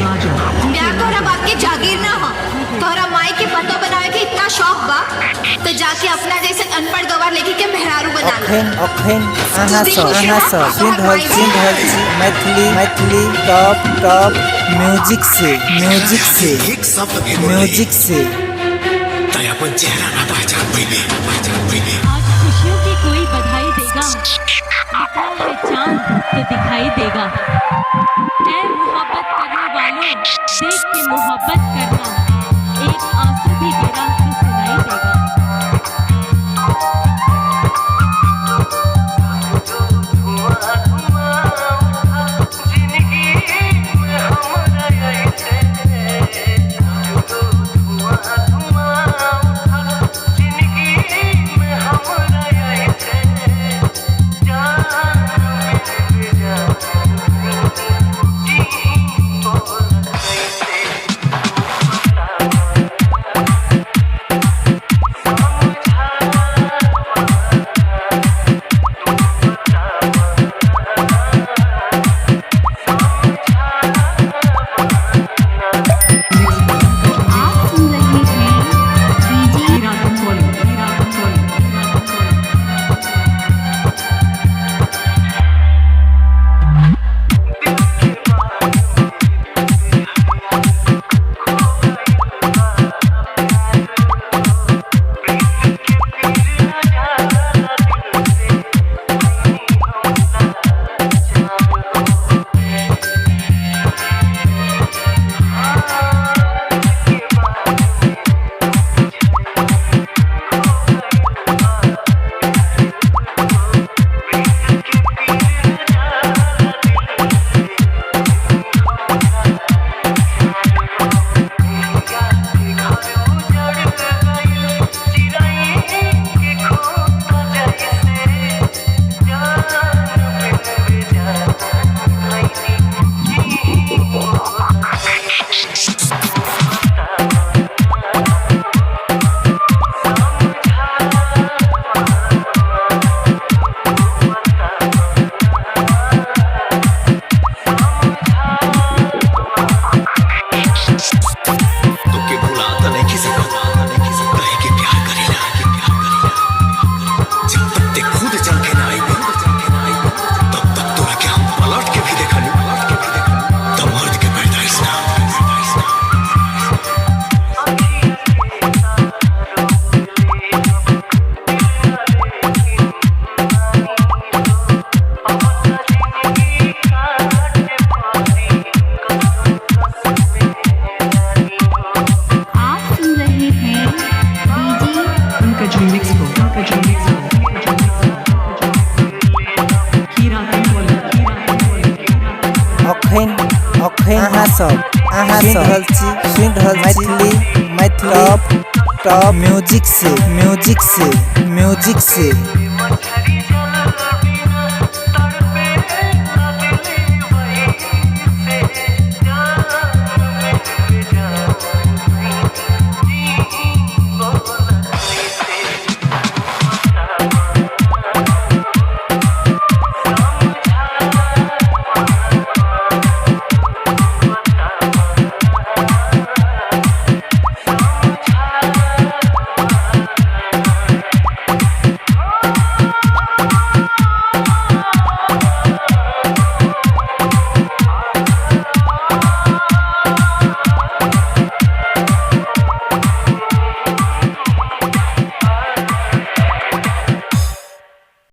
ब्याह तोहरा बाप के जागीर ना हो। तोहरा माई के पतो बनावे के इतना शौक बा तो जाके अपना जैसे अनपढ़ गवार लेके के मेहरारू बना ले। अखन मैथिली टॉप म्यूजिक से अपन चेहरा ना पहचान पाइबे। आज खुशियों की कोई बधाई देगा, निकला है चांद तो दिखाई देगा। ऐ मोहब्बत करने वालों, देख के मोहब्बत करना, एक आंसू भी गिरा तो सुनाई देगा। मैथिली टॉप म्यूजिक से